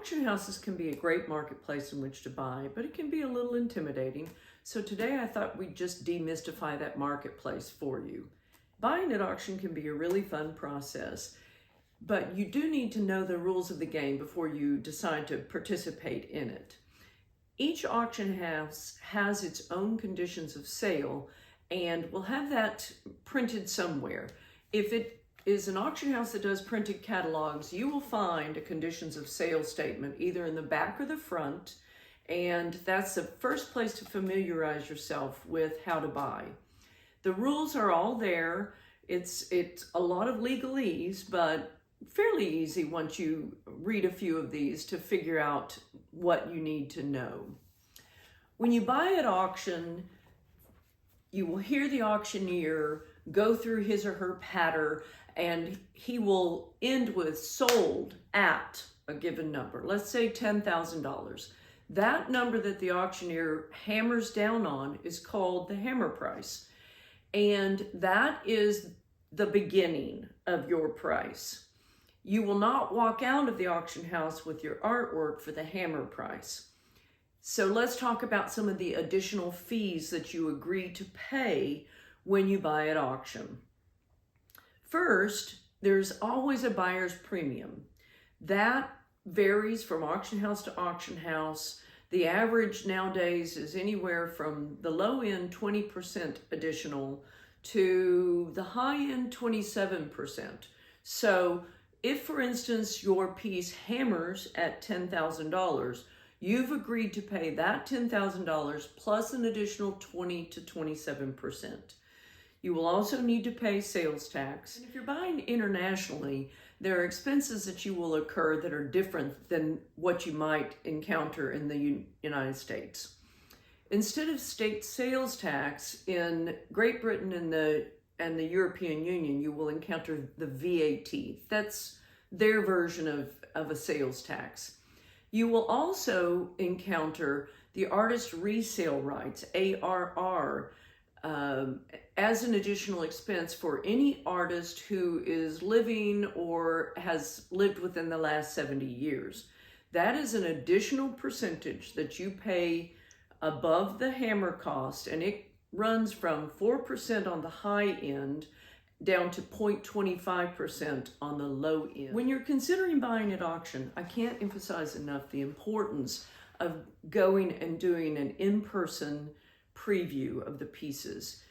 auction houses can be a great marketplace in which to buy, but it can be a little intimidating. So today I thought we'd just demystify that marketplace for you. Buying at auction can be a really fun process, but you do need to know the rules of the game before you decide to participate in it. Each auction house has its own conditions of sale, and we'll have that printed somewhere. If it is an auction house that does printed catalogs, you will find a conditions of sale statement either in the back or the front, and that's the first place to familiarize yourself with how to buy. The rules are all there. It's a lot of legalese, but fairly easy once you read a few of these to figure out what you need to know. When you buy at auction, you will hear the auctioneer go through his or her patter, and he will end with sold at a given number. Let's say $10,000. That number that the auctioneer hammers down on is called the hammer price. And that is the beginning of your price. You will not walk out of the auction house with your artwork for the hammer price. So let's talk about some of the additional fees that you agree to pay when you buy at auction. First, there's always a buyer's premium. That varies from auction house to auction house. The average nowadays is anywhere from the low end 20% additional to the high end 27%. So if, for instance, your piece hammers at $10,000, you've agreed to pay that $10,000 plus an additional 20 to 27%. You will also need to pay sales tax. And if you're buying internationally, there are expenses that you will incur that are different than what you might encounter in the United States. Instead of state sales tax in Great Britain and the European Union, you will encounter the VAT. That's their version of a sales tax. You will also encounter the artist resale rights, ARR, as an additional expense for any artist who is living or has lived within the last 70 years. That is an additional percentage that you pay above the hammer cost, and it runs from 4% on the high end down to 0.25% on the low end. When you're considering buying at auction, I can't emphasize enough the importance of going and doing an in-person preview of the pieces.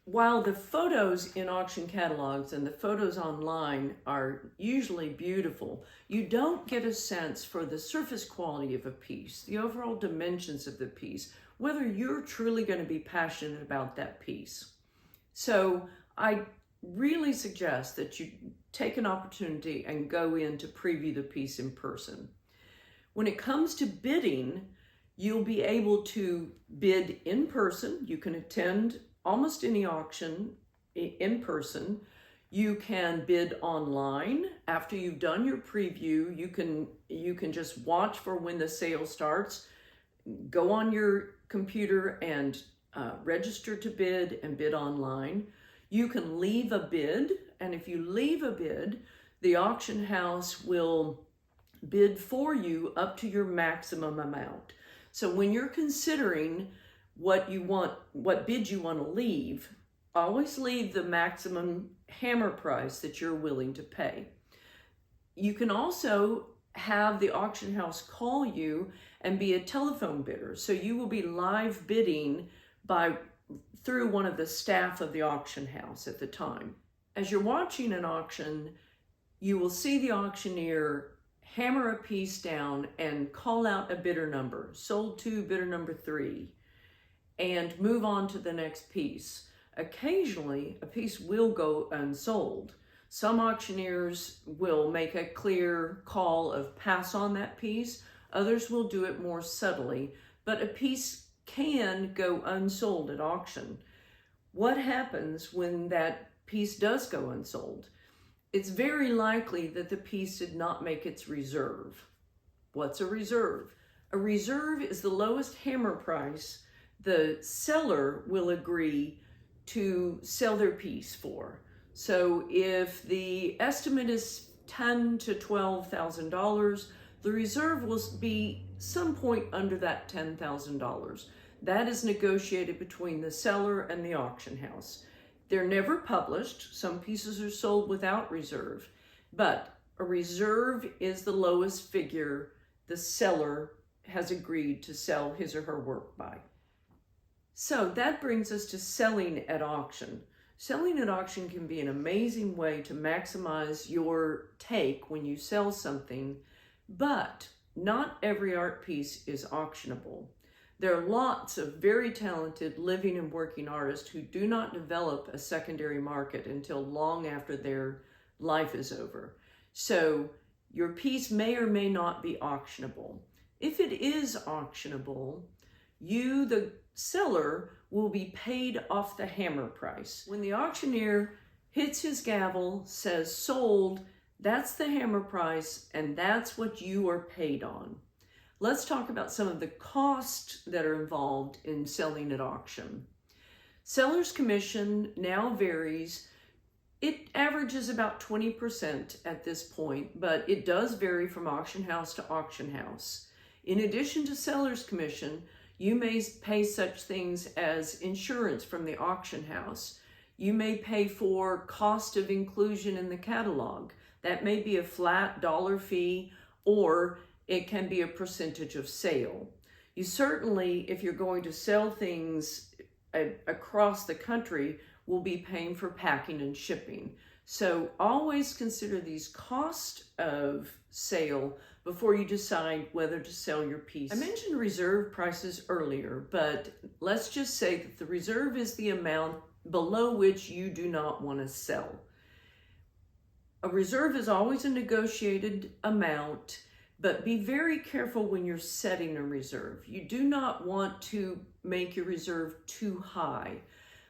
While the photos in auction catalogs and the photos online are usually beautiful, you don't get a sense for the surface quality of a piece, the overall dimensions of the piece, whether you're truly going to be passionate about that piece. So I really suggest that you take an opportunity and go in to preview the piece in person. When it comes to bidding, you'll be able to bid in person. You can attend almost any auction in person. You can bid online. After you've done your preview, you can just watch for when the sale starts. Go on your computer and register to bid and bid online. You can leave a bid, and if you leave a bid, the auction house will bid for you up to your maximum amount. So when you're considering what bid you want to leave, always leave the maximum hammer price that you're willing to pay. You can also have the auction house call you and be a telephone bidder. So you will be live bidding through one of the staff of the auction house at the time. As you're watching an auction, you will see the auctioneer hammer a piece down and call out a bidder number, sold to bidder number 3, and move on to the next piece. Occasionally, a piece will go unsold. Some auctioneers will make a clear call of pass on that piece. Others will do it more subtly, but a piece can go unsold at auction. What happens when that piece does go unsold? It's very likely that the piece did not make its reserve. What's a reserve? A reserve is the lowest hammer price the seller will agree to sell their piece for. So if the estimate is $10,000 to $12,000, The reserve will be some point under that $10,000. That is negotiated between the seller and the auction house. They're never published. Some pieces are sold without reserve, but a reserve is the lowest figure the seller has agreed to sell his or her work by. So that brings us to selling at auction. Selling at auction can be an amazing way to maximize your take when you sell something, but not every art piece is auctionable. There are lots of very talented living and working artists who do not develop a secondary market until long after their life is over. So your piece may or may not be auctionable. If it is auctionable, you, the seller, will be paid off the hammer price. When the auctioneer hits his gavel, says sold, that's the hammer price, and that's what you are paid on. Let's talk about some of the costs that are involved in selling at auction. Seller's commission now varies. It averages about 20% at this point, but it does vary from auction house to auction house. In addition to seller's commission, you may pay such things as insurance from the auction house. You may pay for cost of inclusion in the catalog. That may be a flat dollar fee, or it can be a percentage of sale. You certainly, if you're going to sell things across the country, will be paying for packing and shipping. So always consider these costs of sale before you decide whether to sell your piece. I mentioned reserve prices earlier, but let's just say that the reserve is the amount below which you do not want to sell. A reserve is always a negotiated amount, but be very careful when you're setting a reserve. You do not want to make your reserve too high.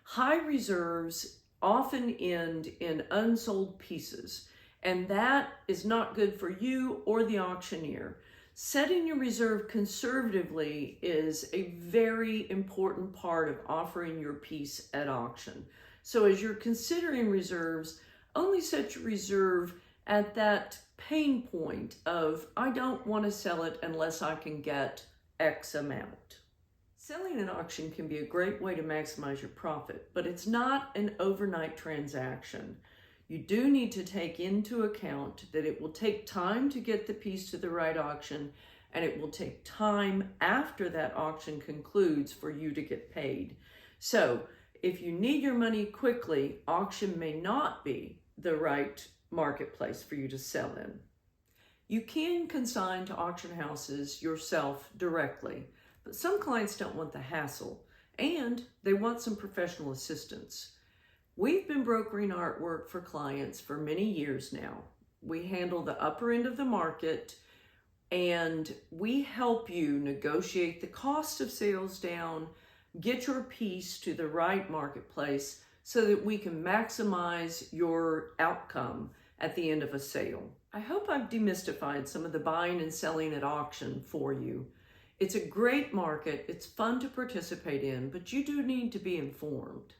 High reserves often end in unsold pieces, and that is not good for you or the auctioneer. Setting your reserve conservatively is a very important part of offering your piece at auction. So as you're considering reserves, only set your reserve at that pain point of, I don't want to sell it unless I can get X amount. Selling at auction can be a great way to maximize your profit, but it's not an overnight transaction. You do need to take into account that it will take time to get the piece to the right auction, and it will take time after that auction concludes for you to get paid. So if you need your money quickly, auction may not be the right marketplace for you to sell in. You can consign to auction houses yourself directly, but some clients don't want the hassle, and they want some professional assistance. We've been brokering artwork for clients for many years now. We handle the upper end of the market, and we help you negotiate the cost of sales down, get your piece to the right marketplace so that we can maximize your outcome at the end of a sale. I hope I've demystified some of the buying and selling at auction for you. It's a great market, it's fun to participate in, but you do need to be informed.